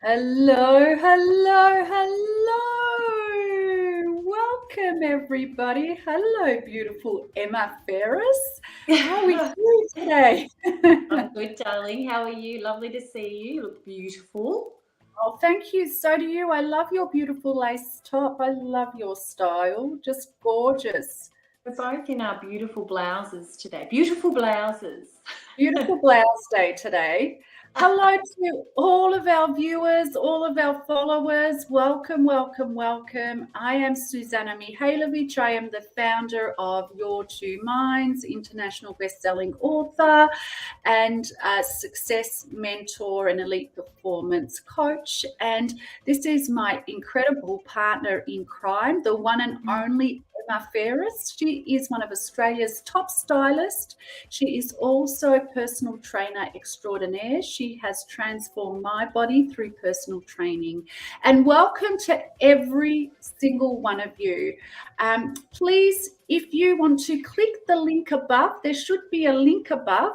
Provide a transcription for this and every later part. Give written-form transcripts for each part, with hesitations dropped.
Hello, hello, hello. Welcome, everybody. Hello, beautiful Emma Ferris. How are we doing today? I'm good, darling. How are you? Lovely to see you. You look beautiful. Oh, thank you. So do you. I love your beautiful lace top. I love your style. Just gorgeous. We're both in our beautiful blouses today. Beautiful blouses. Beautiful blouse day today. Hello to all of our viewers, all of our followers. Welcome, welcome, welcome. I am Suzana Mihajlovic. I am the founder of Your Two Minds, international best-selling author and a success mentor and elite performance coach. And this is my incredible partner in crime, the one and only Emma Ferris. She is one of Australia's top stylists. She is also a personal trainer extraordinaire. She has transformed my body through personal training. And welcome to every single one of you. Please, if you want to click the link above, there should be a link above.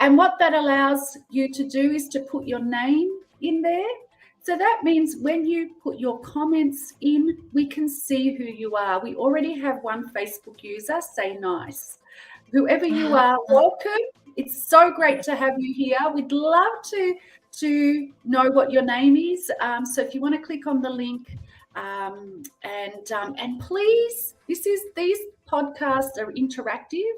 And what that allows you to do is to put your name in there. So that means when you put your comments in, we can see who you are. We already have one Facebook user, Say Nice. Whoever you are, welcome. It's so great to have you here. We'd love to know what your name is. So if you want to click on the link, and please, these podcasts are interactive.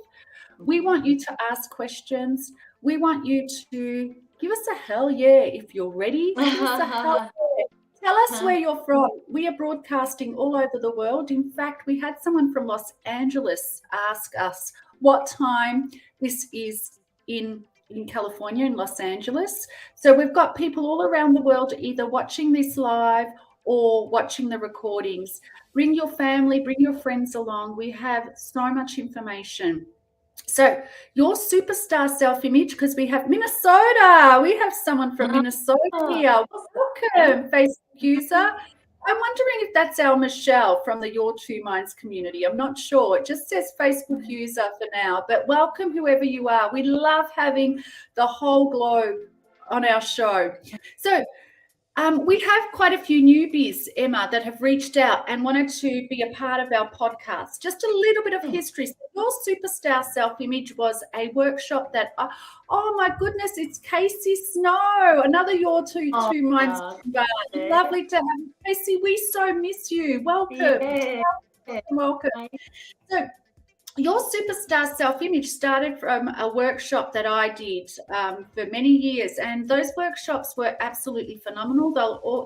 We want you to ask questions. We want you to give us a hell yeah if you're ready. Give us a hell yeah. Tell us where you're from. We are broadcasting all over the world. In fact, we had someone from Los Angeles ask us what time this is in California, in Los Angeles. So we've got people all around the world either watching this live or watching the recordings. Bring your family, bring your friends along. We have so much information. So your superstar self-image, because we have Minnesota. We have someone from Minnesota here. Welcome, Facebook user. I'm wondering if that's our Michelle from the Your Two Minds community. I'm not sure. It just says Facebook user for now, but welcome whoever you are. We love having the whole globe on our show. So we have quite a few newbies, Emma, that have reached out and wanted to be a part of our podcast. Just a little bit of history. So your superstar self-image was a workshop that, oh my goodness, it's Casey Snow, another Your Two Minds. Lovely to have you. Casey, we so miss you. Welcome. Yeah. Welcome. So your superstar self-image started from a workshop that I did for many years, and those workshops were absolutely phenomenal.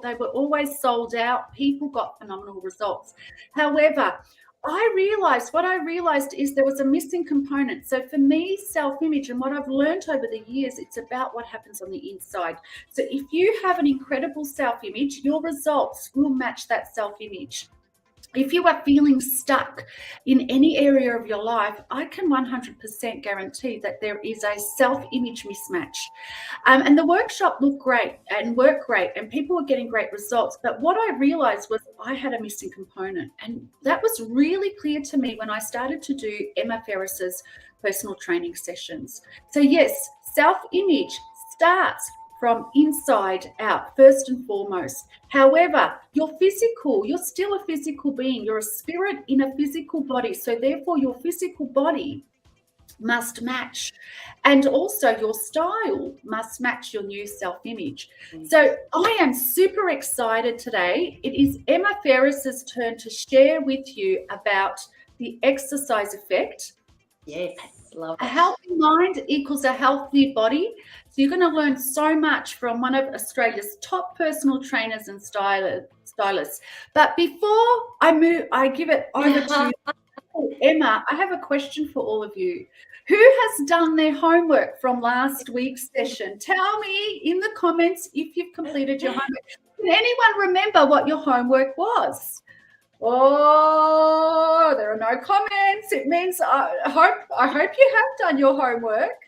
They were always sold out. People got phenomenal results. However, what I realized is there was a missing component. So for me, self-image, and what I've learned over the years, it's about what happens on the inside. So if you have an incredible self-image, your results will match that self-image. If you are feeling stuck in any area of your life, I can 100% guarantee that there is a self-image mismatch. And the workshop looked great and worked great, and people were getting great results. But what I realized was I had a missing component. And that was really clear to me when I started to do Emma Ferris's personal training sessions. So yes, self-image starts from inside out, first and foremost. However, you're still a physical being. You're a spirit in a physical body. So therefore, your physical body must match. And also your style must match your new self-image. So I am super excited today. It is Emma Ferris's turn to share with you about the exercise effect. Yes, love A it. healthy mind equals a healthy body. So you're going to learn so much from one of Australia's top personal trainers and stylists. But before I give it over to Emma, I have a question for all of you. Who has done their homework from last week's session? Tell me in the comments if you've completed your homework. Can anyone remember what your homework was? Oh, there are no comments. It means I hope you have done your homework.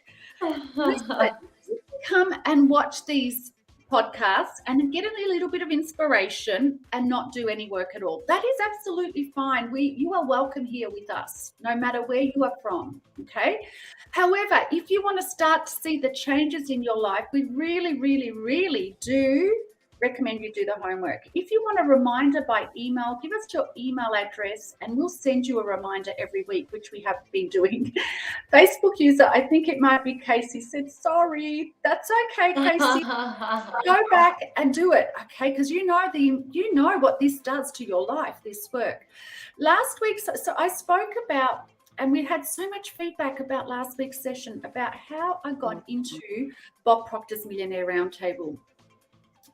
Listen, you can come and watch these podcasts and get a little bit of inspiration and not do any work at all. That is absolutely fine. You are welcome here with us, no matter where you are from. Okay. However, if you want to start to see the changes in your life, we really, really, really do recommend you do the homework. If you want a reminder by email, give us your email address and we'll send you a reminder every week, which we have been doing. Facebook user, I think it might be Casey, said, sorry. That's okay, Casey. Go back and do it, okay? Because you know what this does to your life, this work. Last week, so I spoke about, and we had so much feedback about last week's session about how I got into Bob Proctor's Millionaire Roundtable.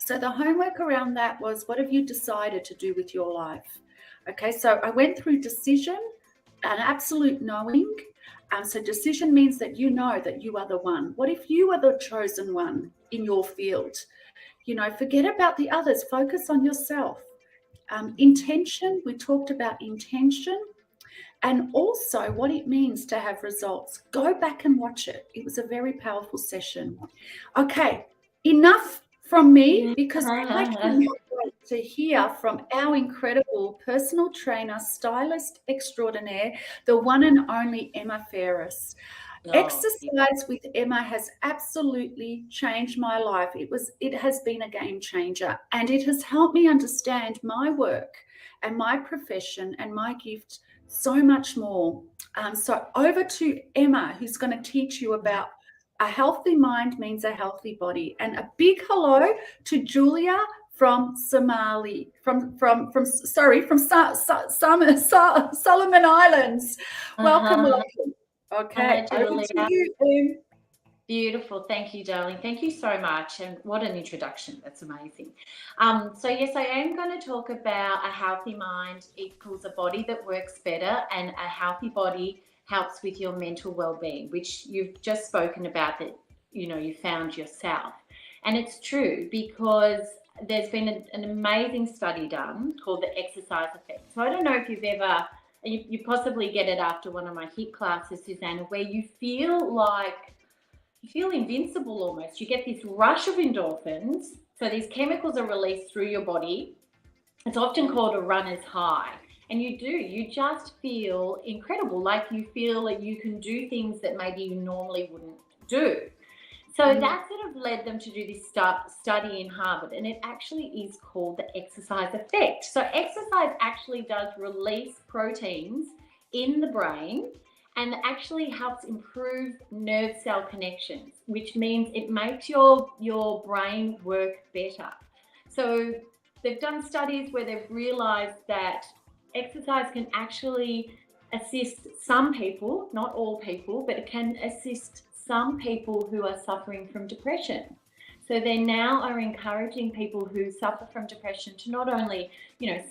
So the homework around that was, what have you decided to do with your life? Okay, so I went through decision and absolute knowing. So decision means that you know that you are the one. What if you are the chosen one in your field? Forget about the others. Focus on yourself. Intention, we talked about intention and also what it means to have results. Go back and watch it. It was a very powerful session. Okay, enough from me because I cannot wait to hear from our incredible personal trainer, stylist extraordinaire, the one and only Emma Ferris. Exercise with Emma has absolutely changed my life. It has been a game changer, and it has helped me understand my work and my profession and my gift so much more. So over to Emma, who's going to teach you about a healthy mind means a healthy body. And a big hello to Julia from Somali, from Solomon Islands. Welcome. Okay, Hi, over to you, Em. Beautiful. Thank you, darling. Thank you so much. And what an introduction. That's amazing. So, yes, I am going to talk about a healthy mind equals a body that works better, and a healthy body helps with your mental well-being, which you've just spoken about, that, you found yourself. And it's true, because there's been an amazing study done called the exercise effect. So I don't know if you've ever, you possibly get it after one of my HIIT classes, Suzana, where you feel invincible almost. You get this rush of endorphins. So these chemicals are released through your body. It's often called a runner's high. And you just feel incredible. Like you feel that you can do things that maybe you normally wouldn't do. So that sort of led them to do this study in Harvard, and it actually is called the exercise effect. So exercise actually does release proteins in the brain, and actually helps improve nerve cell connections, which means it makes your brain work better. So they've done studies where they've realized that exercise can actually assist some people, not all people, but it can assist some people who are suffering from depression. So they now are encouraging people who suffer from depression to not only,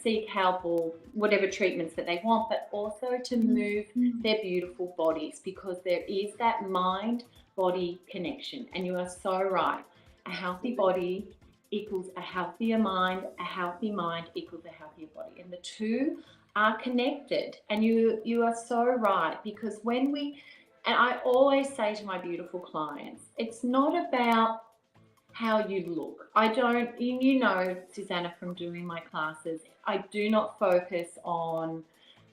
seek help or whatever treatments that they want, but also to move their beautiful bodies, because there is that mind-body connection. And you are so right. A healthy body equals a healthier mind. A healthy mind equals a healthier body. And the two are connected. And you are so right, because when we, and I always say to my beautiful clients, it's not about how you look. I don't, you know, Suzana, from doing my classes, I do not focus on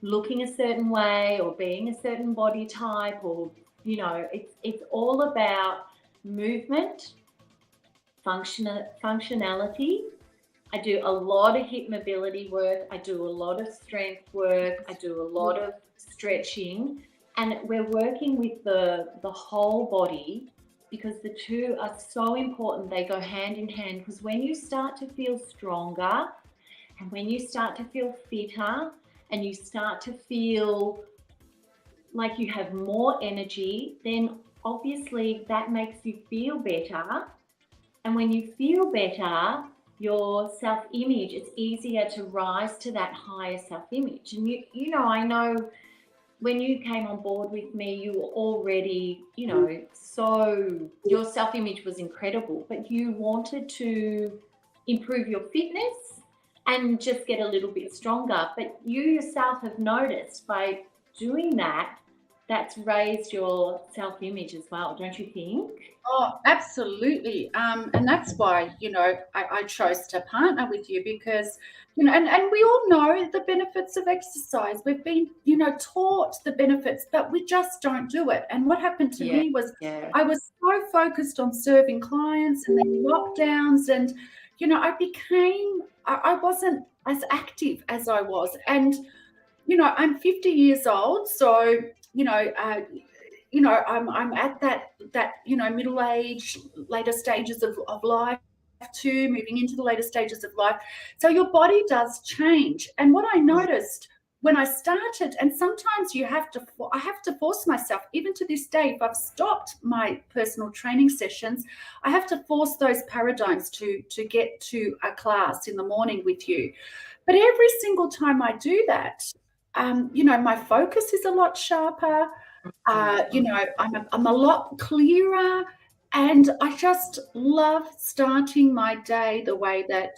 looking a certain way or being a certain body type, or, you know, it's all about movement, functionality. I do a lot of hip mobility work. I do a lot of strength work. I do a lot of stretching, and we're working with the whole body, because the two are so important. They go hand in hand, because when you start to feel stronger and when you start to feel fitter and you start to feel like you have more energy, then obviously that makes you feel better. And when you feel better, your self-image, it's easier to rise to that higher self-image. And you know, I know when you came on board with me, you were already, you know, so your self-image was incredible, but you wanted to improve your fitness and just get a little bit stronger. But you yourself have noticed by doing that, that's raised your self-image as well, don't you think? Oh, absolutely. And that's why, you know, I chose to partner with you, because, you know, and we all know the benefits of exercise. We've been, you know, taught the benefits, but we just don't do it. And what happened to me was I was so focused on serving clients and then lockdowns, and, you know, I wasn't as active as I was. And, you know, I'm 50 years old, so, I'm at that you know, middle age, later stages of life too, moving into the later stages of life. So your body does change. And what I noticed when I started, and sometimes I have to force myself, even to this day, if I've stopped my personal training sessions, I have to force those paradigms to get to a class in the morning with you. But every single time I do that, you know, my focus is a lot sharper. You know, I'm a lot clearer, and I just love starting my day the way that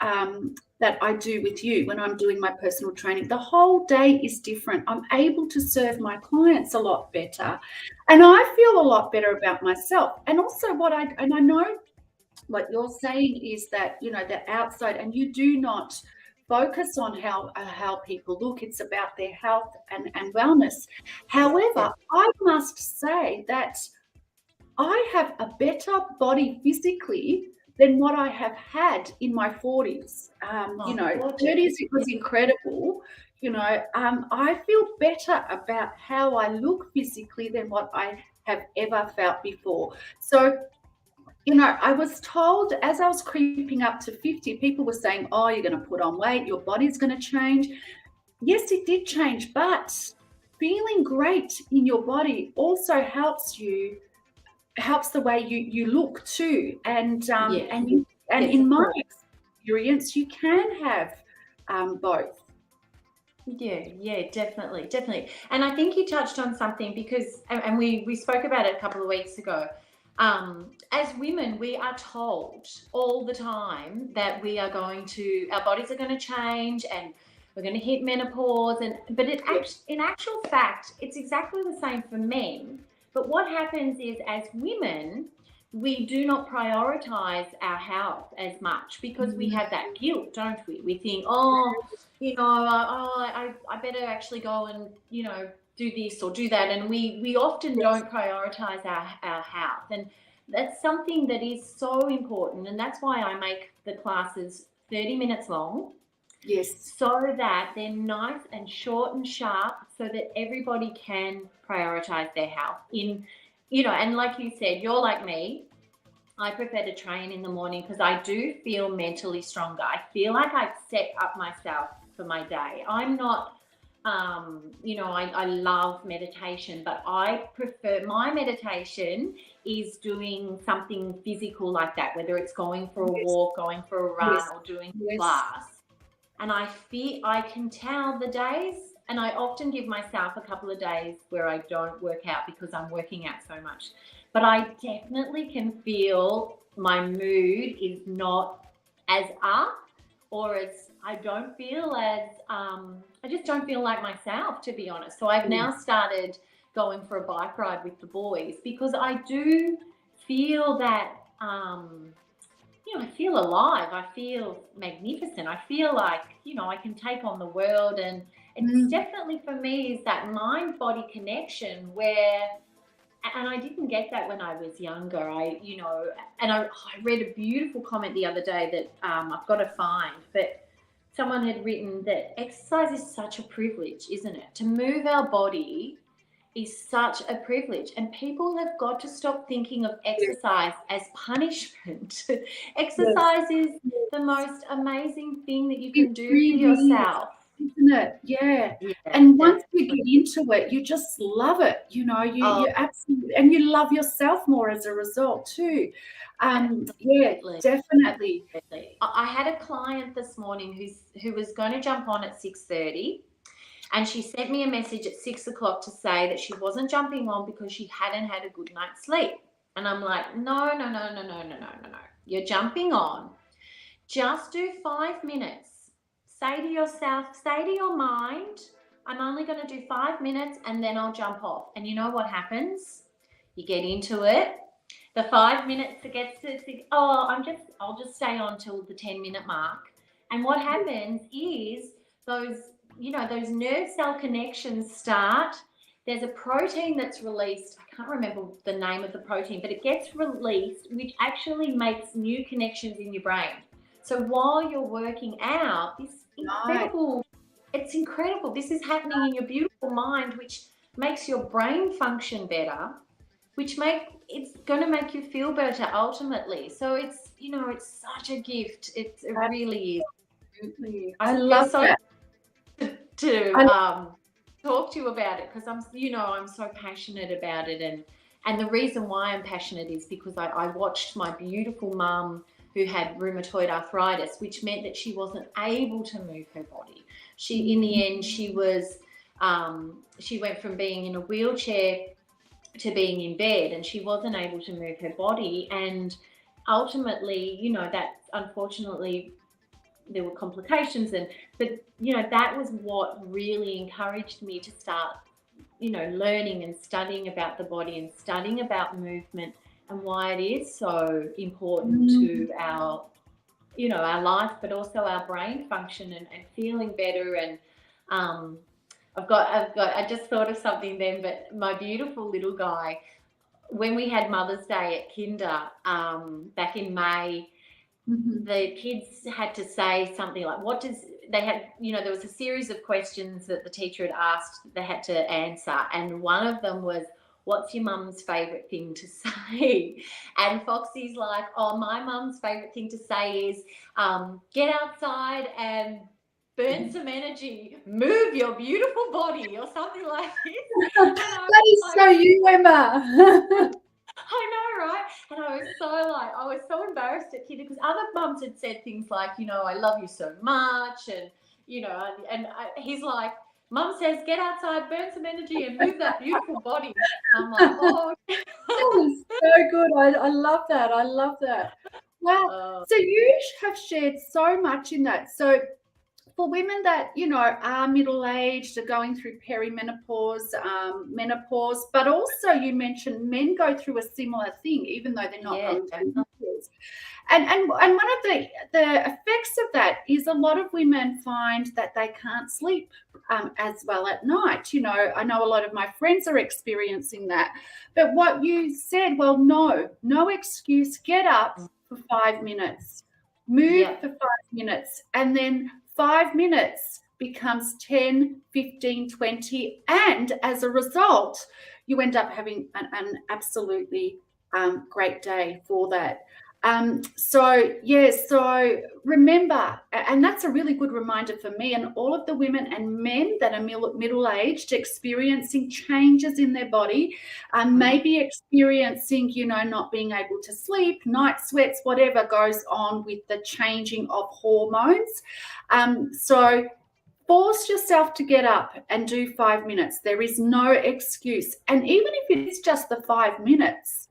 I do with you when I'm doing my personal training. The whole day is different. I'm able to serve my clients a lot better, and I feel a lot better about myself. And also, I know what you're saying is that, you know, the outside, and you do not focus on how people look. It's about their health and wellness. However, I must say that I have a better body physically than what I have had in my 40s. You know, 30s, it was incredible. You know, I feel better about how I look physically than what I have ever felt before. So, you know, I was told as I was creeping up to 50, people were saying, oh, you're going to put on weight, your body's going to change. Yes, it did change, but feeling great in your body also helps the way you look too. And in my experience, you can have both. Yeah, definitely. And I think you touched on something, because, and we spoke about it a couple of weeks ago. As women, we are told all the time that our bodies are going to change, and we're going to hit menopause. But in actual fact, it's exactly the same for men. But what happens is, as women, we do not prioritize our health as much, because we have that guilt, don't we? We think, oh, you know, I better actually go and, you know, do this or do that. And we often don't prioritize our health. And that's something that is so important. And that's why I make the classes 30 minutes long. Yes. So that they're nice and short and sharp, so that everybody can prioritize their health. You know, and like you said, you're like me. I prefer to train in the morning, because I do feel mentally stronger. I feel like I've set up myself for my day. I'm not, you know, I love meditation, but I prefer, my meditation is doing something physical like that, whether it's going for a walk, going for a run, or doing a class. And I can tell the days, and I often give myself a couple of days where I don't work out because I'm working out so much. But I definitely can feel my mood is not as up, or I don't feel as I just don't feel like myself, to be honest. So I've now started going for a bike ride with the boys because I do feel that I feel alive. I feel magnificent. I feel like, I can take on the world. And it's definitely for me is that mind body connection where, and I didn't get that when I was younger. I read a beautiful comment the other day that I've got to find, but someone had written that exercise is such a privilege, isn't it? To move our body is such a privilege, and people have got to stop thinking of exercise as punishment. Exercise is the most amazing thing that you can do for yourself, isn't it? Yeah. Yeah, And once you get into it, you just love it. You absolutely, and you love yourself more as a result too. Yeah, definitely. I had a client this morning who was going to jump on at 6:30. And she sent me a message at 6 o'clock to say that she wasn't jumping on because she hadn't had a good night's sleep. And I'm like, no. You're jumping on. Just do 5 minutes. Say to yourself, say to your mind, I'm only going to do 5 minutes and then I'll jump off. And you know what happens? You get into it. The 5 minutes it gets to, I'll just stay on till the 10-minute mark. And what happens is those nerve cell connections start. There's a protein that's released. I can't remember the name of the protein, but it gets released, which actually makes new connections in your brain. So while you're working out, it's incredible. This is happening in your beautiful mind, which makes your brain function better, it's going to make you feel better ultimately. So it's such a gift. It really is. Absolutely. I love that. To talk to you about it because I'm so passionate about it, and the reason why I'm passionate is because I watched my beautiful mum who had rheumatoid arthritis, which meant that she wasn't able to move her body. In the end she went from being in a wheelchair to being in bed, and she wasn't able to move her body, and ultimately that unfortunately there were complications, but that was what really encouraged me to start learning and studying about the body and studying about movement and why it is so important to our life, but also our brain function and feeling better. And I just thought of something then, but my beautiful little guy, when we had Mother's Day at Kinder back in May, the kids had to say something like, there was a series of questions that the teacher had asked they had to answer, and one of them was, what's your mum's favourite thing to say? And Foxy's like, oh, my mum's favourite thing to say is get outside and burn some energy, move your beautiful body, or something like this. That is so you, Emma. I know, right? And I was so embarrassed at Kinder because other mums had said things like, I love you so much, and he's like, Mum says, get outside, burn some energy, and move that beautiful body. I'm like, oh. That is so good. I love that. I love that. Wow. So you have shared so much in that. So for women that, are middle-aged, are going through perimenopause, menopause, but also you mentioned men go through a similar thing, even though they're not going through menopause. And one of the effects of that is a lot of women find that they can't sleep as well at night. I know a lot of my friends are experiencing that. But what you said, well, no excuse. Get up for 5 minutes, move for 5 minutes, and then 5 minutes becomes 10, 15, 20. And as a result, you end up having an absolutely great day for that. So remember, and that's a really good reminder for me and all of the women and men that are middle-aged, experiencing changes in their body, maybe experiencing, not being able to sleep, night sweats, whatever goes on with the changing of hormones. So force yourself to get up and do 5 minutes. There is no excuse. And even if it is just the 5 minutes,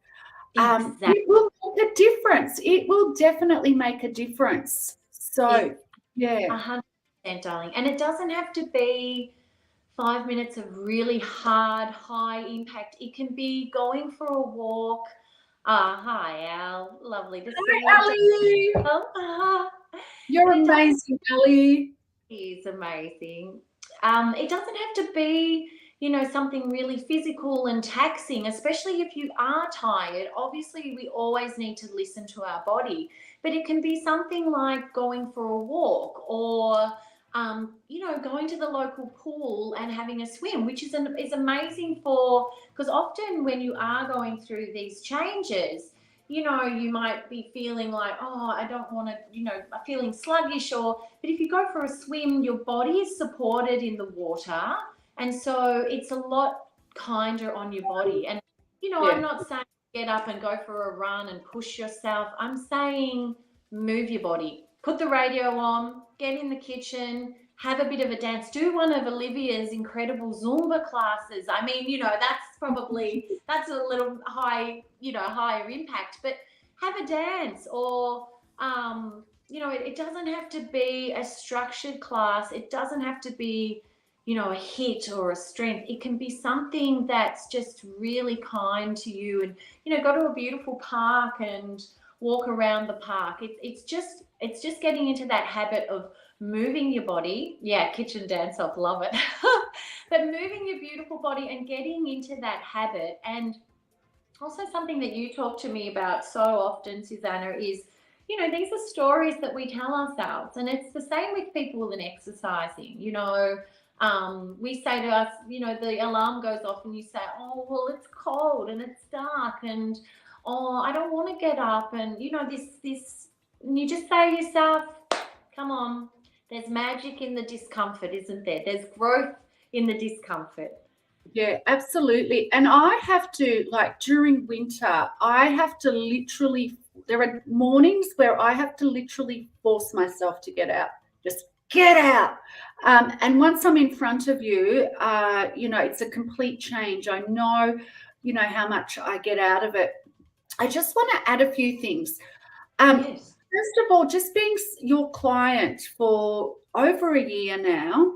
it will make a difference. It will definitely make a difference. So Yeah. 100%, darling. And it doesn't have to be 5 minutes of really hard, high impact. It can be going for a walk. Hi, Al. Lovely to see you. Ali, you're And it amazing, Ali. is amazing. It doesn't have to be, something really physical and taxing, especially if you are tired. Obviously, we always need to listen to our body, but it can be something like going for a walk or, going to the local pool and having a swim, which is amazing because often when you are going through these changes, you might be feeling like, oh, I don't want to, feeling sluggish, but if you go for a swim, your body is supported in the water. And so it's a lot kinder on your body. And, I'm not saying get up and go for a run and push yourself. I'm saying move your body, put the radio on, get in the kitchen, have a bit of a dance, do one of Olivia's incredible Zumba classes. I mean, that's a little higher impact, but have a dance or, it doesn't have to be a structured class. It doesn't have to be, a HIIT or a strength. It can be something that's just really kind to you and, go to a beautiful park and walk around the park. It's just getting into that habit of moving your body. Yeah, kitchen dance off, love it. But moving your beautiful body and getting into that habit. And also something that you talk to me about so often, Suzana, is, these are stories that we tell ourselves. And it's the same with people in exercising. We say to us, the alarm goes off and you say, oh, well, it's cold and it's dark and, oh, I don't want to get up. And, this, and you just say to yourself, come on, there's magic in the discomfort, isn't there? There's growth in the discomfort. Yeah, absolutely. And I have to, like during winter, I have to literally, there are mornings where I have to literally force myself to get out. Just get out. And once I'm in front of you, it's a complete change. I know, how much I get out of it. I just want to add a few things. Yes. First of all, just being your client for over a year now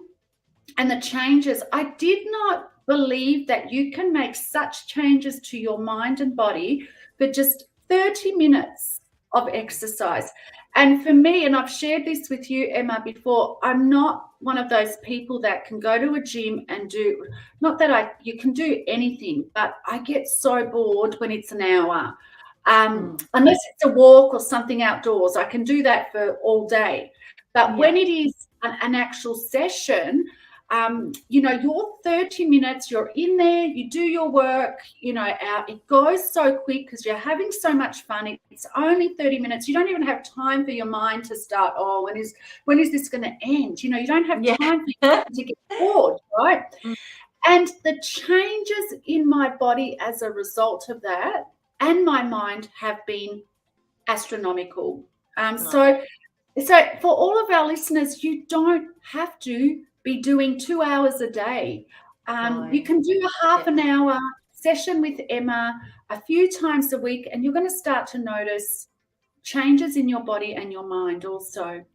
and the changes, I did not believe that you can make such changes to your mind and body for just 30 minutes of exercise. And for me, and I've shared this with you, Emma, before, I'm not one of those people that can go to a gym and do, not that you can do anything, but I get so bored when it's an hour. Unless it's a walk or something outdoors, I can do that for all day. But when it is an actual session, your 30 minutes, you're in there, you do your work, out. It goes so quick because you're having so much fun. It's only 30 minutes. You don't even have time for your mind to start, oh, when is this going to end? You don't have time for your mind to get bored, right? And the changes in my body as a result of that and my mind have been astronomical. So for all of our listeners, you don't have to be doing 2 hours a day. You can do a half an hour session with Emma a few times a week, and you're going to start to notice changes in your body and your mind also.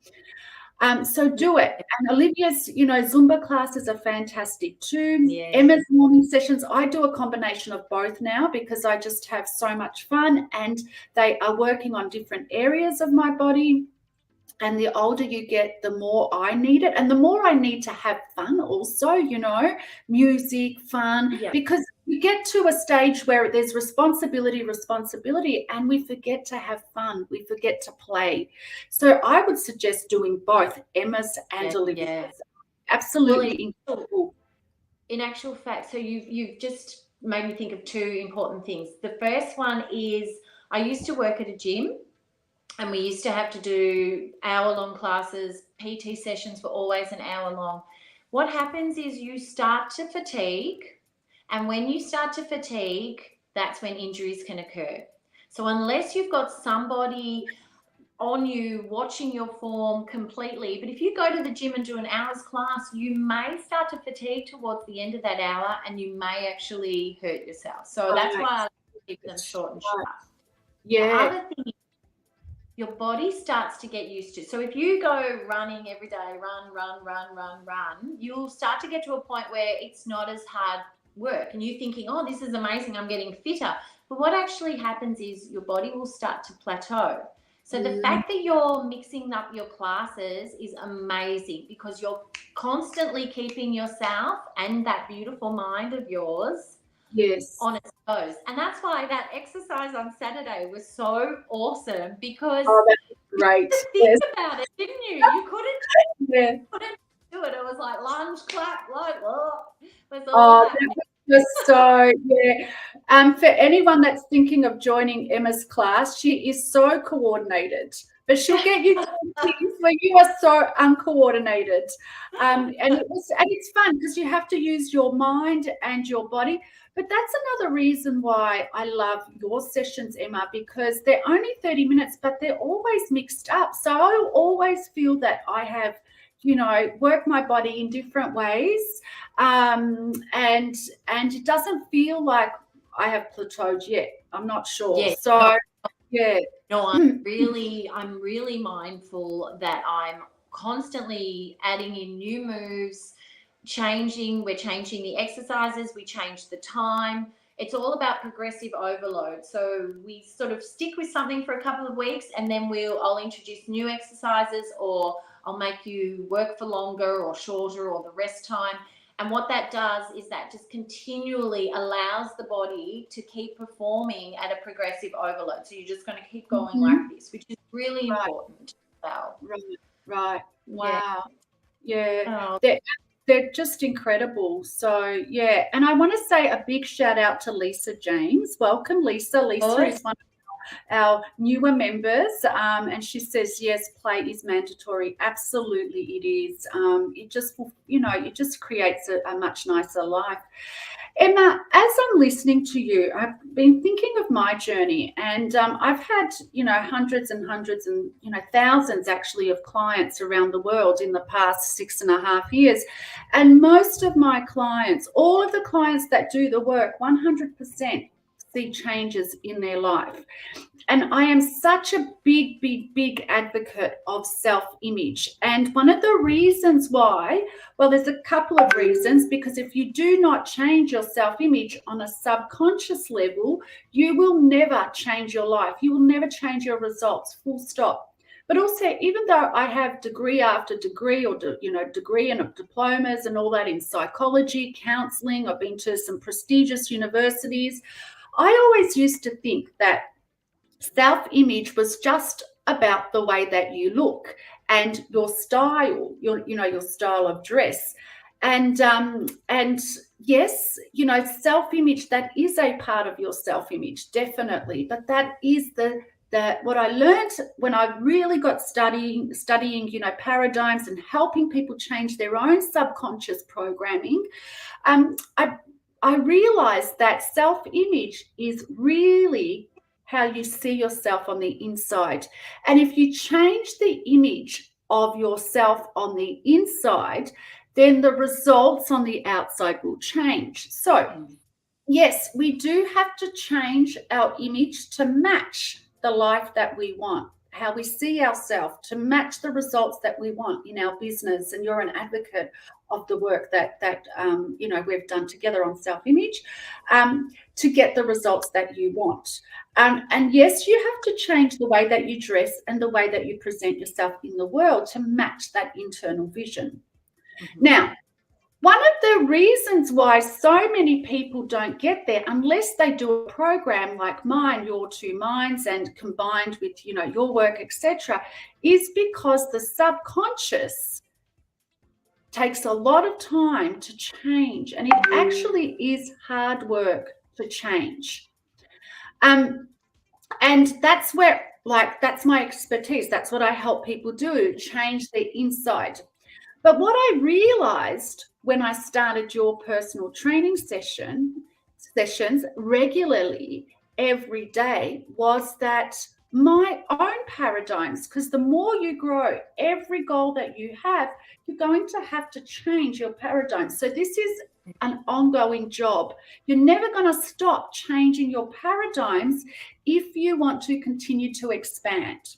So do it. And Olivia's, Zumba classes are fantastic too. Yes. Emma's morning sessions, I do a combination of both now because I just have so much fun and they are working on different areas of my body. And the older you get, the more I need it. And the more I need to have fun also, music, fun, because we get to a stage where there's responsibility, and we forget to have fun. We forget to play. So I would suggest doing both, Emma's and Olivia's. Absolutely incredible. In actual fact, so you've just made me think of two important things. The first one is I used to work at a gym. And we used to have to do hour-long classes. PT sessions were always an hour long. What happens is you start to fatigue. And when you start to fatigue, that's when injuries can occur. So unless you've got somebody on you watching your form completely, but if you go to the gym and do an hour's class, you may start to fatigue towards the end of that hour and you may actually hurt yourself. So that's why I keep them short and sharp. Yeah. The other thing your body starts to get used to. So if you go running every day, run, you'll start to get to a point where it's not as hard work and you're thinking, oh, this is amazing, I'm getting fitter. But what actually happens is your body will start to plateau. So the fact that you're mixing up your classes is amazing, because you're constantly keeping yourself and that beautiful mind of yours on its toes. And that's why that exercise on Saturday was so awesome, because that's great. you had to think about it, didn't you? You couldn't do it. It was like lunge, clap, like, was all that. So for anyone that's thinking of joining Emma's class, she is so coordinated, but she'll get you to things where you are so uncoordinated. And it's fun because you have to use your mind and your body. But that's another reason why I love your sessions, Emma, because they're only 30 minutes, but they're always mixed up. So I always feel that I have, work my body in different ways. And it doesn't feel like I have plateaued yet. I'm not sure. Yeah, so no, I'm really mindful that I'm constantly adding in new moves, we're changing the exercises, we change the time. It's all about progressive overload. So we sort of stick with something for a couple of weeks, and then I'll introduce new exercises, or I'll make you work for longer or shorter, or the rest time. And what that does is that just continually allows the body to keep performing at a progressive overload. So you're just going to keep going like this, which is really important. Right. Wow. Yeah. They're just incredible. So, yeah. And I want to say a big shout out to Lisa James. Welcome, Lisa. Lisa is one of our newer members, and she says, yes, play is mandatory. Absolutely it is. It just creates a much nicer life. Emma, as I'm listening to you, I've been thinking of my journey, and I've had, hundreds and hundreds and, thousands actually of clients around the world in the past 6.5 years. And most of my clients, all of the clients that do the work, 100% see changes in their life. And I am such a big advocate of self-image. And one of the reasons why, well, there's a couple of reasons, because if you do not change your self-image on a subconscious level, you will never change your life. You will never change your results, full stop. But also, even though I have degree after degree, or degree and diplomas and all that in psychology, counseling, I've been to some prestigious universities, I always used to think that self-image was just about the way that you look and your style, your style of dress. And yes, self-image, that is a part of your self-image, definitely. But that is what I learned when I really got studying, paradigms and helping people change their own subconscious programming. I realized that self-image is really how you see yourself on the inside. And if you change the image of yourself on the inside, then the results on the outside will change. So, yes, we do have to change our image to match the life that we want, how we see ourselves, to match the results that we want in our business. And you're an advocate of the work that we've done together on self-image, to get the results that you want. And yes, you have to change the way that you dress and the way that you present yourself in the world to match that internal vision. Now, one of the reasons why so many people don't get there, unless they do a program like mine, Your Two Minds, and combined with, your work, etc., is because the subconscious takes a lot of time to change, and it actually is hard work to change. And that's where, that's my expertise. That's what I help people do, change their inside. But what I realized when I started your personal training sessions regularly every day was that my own paradigms, because the more you grow, every goal that you have, you're going to have to change your paradigm. So this is an ongoing job. You're never going to stop changing your paradigms if you want to continue to expand.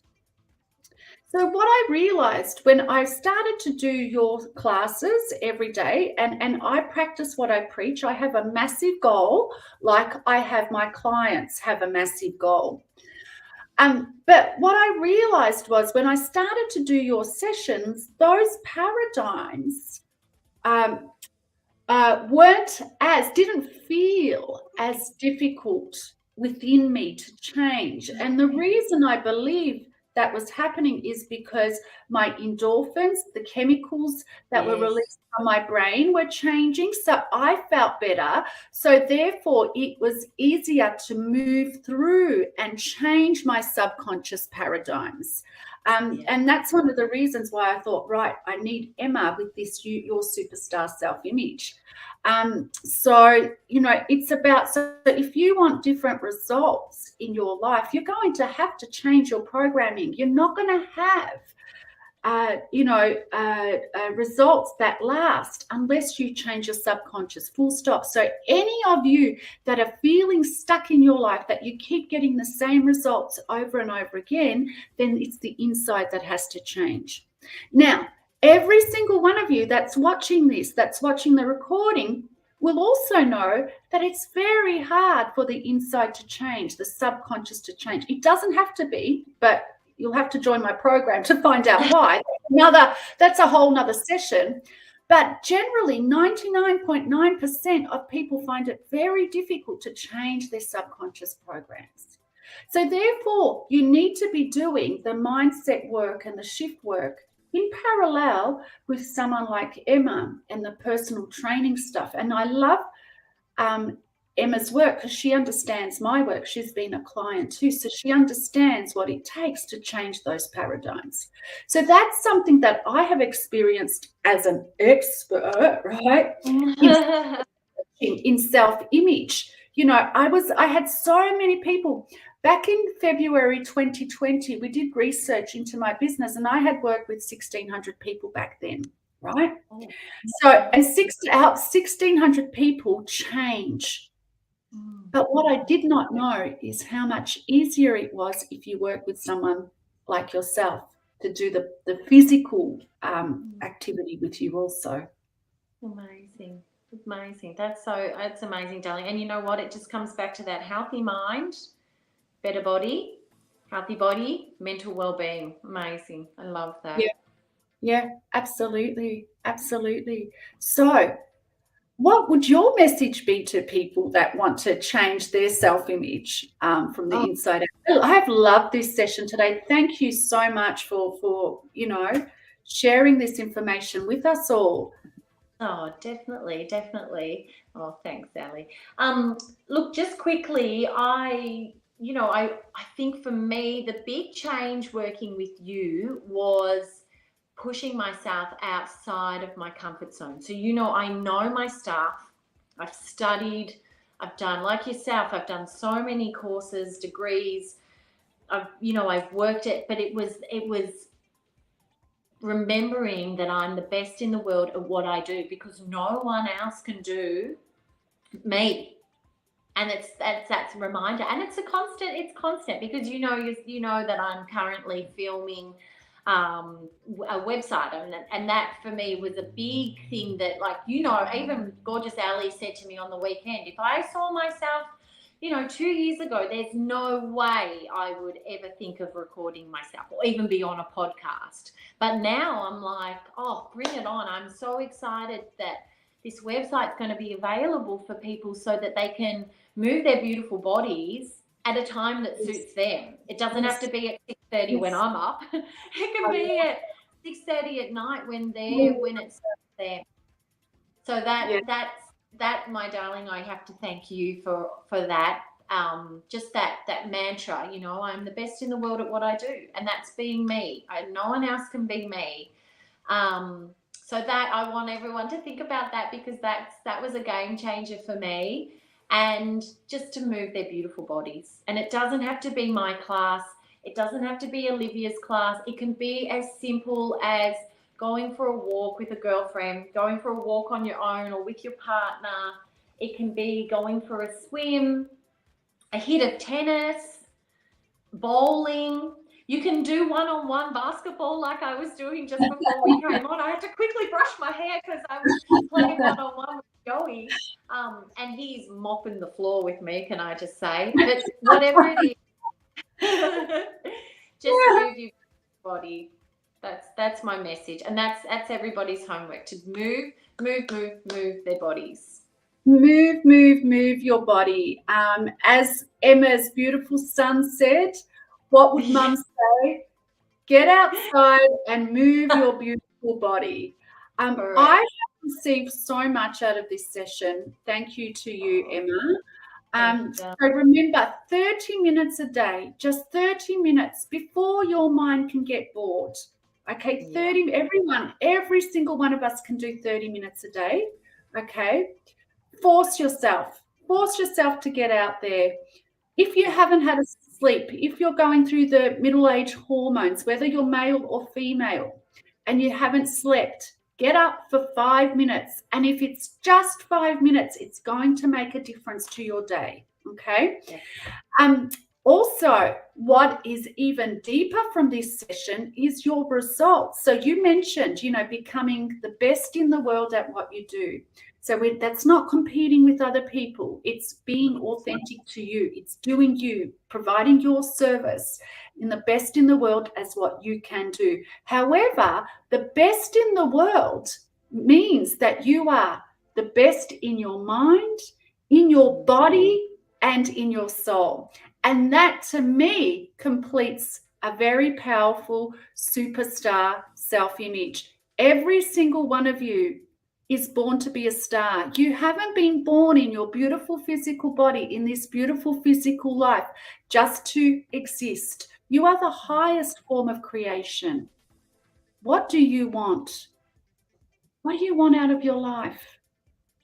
So what I realized when I started to do your classes every day, and I practice what I preach, I have a massive goal, like I have my clients have a massive goal. But what I realized was when I started to do your sessions, those paradigms didn't feel as difficult within me to change. And the reason I believe that was happening is because my endorphins, the chemicals that were Yes. released from my brain, were changing. So I felt better. So therefore, it was easier to move through and change my subconscious paradigms. And that's one of the reasons why I thought, right, I need Emma with this your superstar self-image. So, it's about, so if you want different results in your life, you're going to have to change your programming. You're not going to have, results that last unless you change your subconscious, full stop. So any of you that are feeling stuck in your life, that you keep getting the same results over and over again, then it's the inside that has to change. Now, every single one of you that's watching this, that's watching the recording, will also know that it's very hard for the inside to change, the subconscious to change. It doesn't have to be, but you'll have to join my program to find out why. That's a whole nother session. But generally, 99.9% of people find it very difficult to change their subconscious programs. So therefore, you need to be doing the mindset work and the shift work in parallel with someone like Emma and the personal training stuff. And I love Emma's work because she understands my work. She's been a client too, so she understands what it takes to change those paradigms. So that's something that I have experienced as an expert, right? In self-image. I had so many people. Back in February 2020, we did research into my business, and I had worked with 1,600 people back then, right? So, and 1,600 people change. But what I did not know is how much easier it was if you work with someone like yourself to do the physical activity with you also. Amazing. That's amazing, darling. And you know what? It just comes back to that healthy mind, better body, healthy body, mental well-being. Amazing. I love that. Yeah, absolutely. Absolutely. So, what would your message be to people that want to change their self-image from the inside out? I have loved this session today. Thank you so much for sharing this information with us all. Oh, definitely. Oh, thanks, Sally. Look, just quickly, I think for me, the big change working with you was pushing myself outside of my comfort zone. So, I know my stuff. I've studied, I've done, like yourself, I've done so many courses, degrees. I've worked it, but it was remembering that I'm the best in the world at what I do, because no one else can do me. And that's a reminder, and it's constant because you know that I'm currently filming a website, and that for me was a big thing that, like, even gorgeous Ali said to me on the weekend, if I saw myself 2 years ago, there's no way I would ever think of recording myself or even be on a podcast. But now I'm like, oh, bring it on. I'm so excited that this website's going to be available for people so that they can move their beautiful bodies at a time that suits them. It doesn't have to be at 6:30 when I'm up. It can be at 6:30 at night when it's them. So that's my darling. I have to thank you for that. Just that mantra. I'm the best in the world at what I do, and that's being me. No one else can be me. So that I want everyone to think about that, because that was a game changer for me, and just to move their beautiful bodies. And it doesn't have to be my class. It doesn't have to be Olivia's class. It can be as simple as going for a walk with a girlfriend, going for a walk on your own or with your partner. It can be going for a swim, a hit of tennis, bowling. You can do one-on-one basketball like I was doing just before we came on. I had to quickly brush my hair because I was playing one-on-one with Joey. And he's mopping the floor with me, can I just say? But whatever it is, just move your body. That's my message. And that's everybody's homework, to move their bodies. Move your body. As Emma's beautiful son said, what would Mum say? Get outside and move your beautiful body. I have received so much out of this session. Thank you to you, Emma. So remember, 30 minutes a day, just 30 minutes before your mind can get bored. Okay, 30, every single one of us can do 30 minutes a day. Okay, force yourself to get out there. If you haven't had a sleep, if you're going through the middle-age hormones, whether you're male or female, and you haven't slept, get up for 5 minutes. And if it's just 5 minutes, it's going to make a difference to your day. Okay. Also, what is even deeper from this session is your results. So you mentioned, becoming the best in the world at what you do. So that's not competing with other people. It's being authentic to you. It's doing you, providing your service in the best in the world as what you can do. However, the best in the world means that you are the best in your mind, in your body, and in your soul. And that, to me, completes a very powerful superstar self-image. Every single one of you is born to be a star. You haven't been born in your beautiful physical body, in this beautiful physical life, just to exist. You are the highest form of creation. What do you want? What do you want out of your life?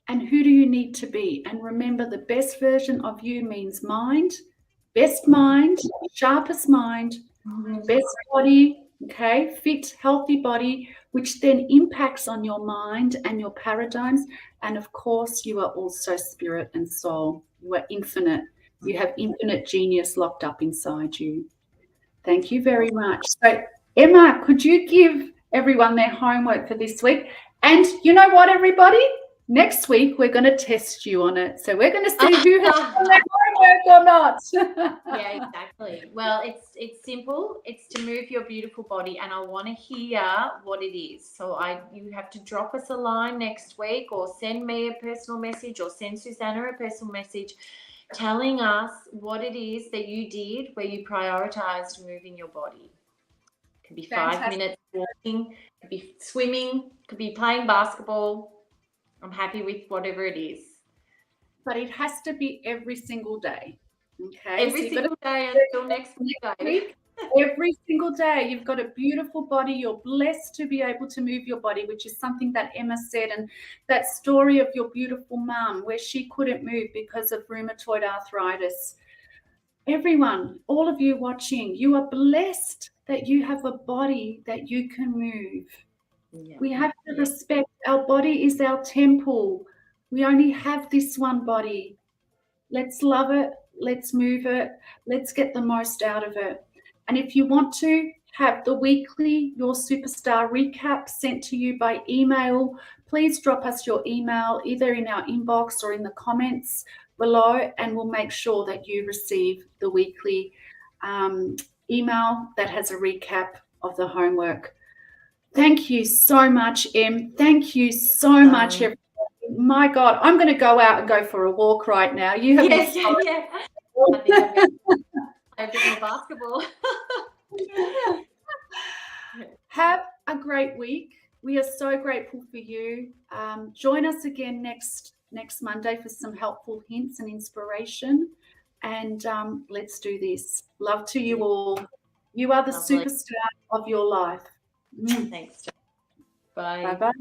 And who do you need to be? And remember, the best version of you means mind, best mind, sharpest mind, best body, okay, fit, healthy body, which then impacts on your mind and your paradigms. And of course, you are also spirit and soul. You are infinite. You have infinite genius locked up inside you. Thank you very much. So, Emma, could you give everyone their homework for this week? And you know what, everybody? Next week, we're going to test you on it. So we're going to see who has done their homework or not. Yeah, exactly. Well, it's simple. It's to move your beautiful body, and I want to hear what it is. So you have to drop us a line next week, or send me a personal message, or send Suzana a personal message telling us what it is that you did where you prioritized moving your body. It could be 5 minutes walking, could be swimming, could be playing basketball. I'm happy with whatever it is. But it has to be every single day. Okay. Every single day until next week. Every single day. You've got a beautiful body. You're blessed to be able to move your body, which is something that Emma said. And that story of your beautiful mum where she couldn't move because of rheumatoid arthritis. Everyone, all of you watching, you are blessed that you have a body that you can move. Yeah. We have to respect our body is our temple. We only have this one body. Let's love it. Let's move it. Let's get the most out of it. And if you want to have the weekly Your Superstar recap sent to you by email, please drop us your email either in our inbox or in the comments below, and we'll make sure that you receive the weekly email that has a recap of the homework. Thank you so much, Em. Thank you so much, everybody. My God, I'm going to go out and go for a walk right now. You have I think I'm going to play a bit more basketball. Have a great week. We are so grateful for you. Join us again next Monday for some helpful hints and inspiration. And let's do this. Love to you all. You are the superstar of your life. Thanks. Bye. Bye-bye.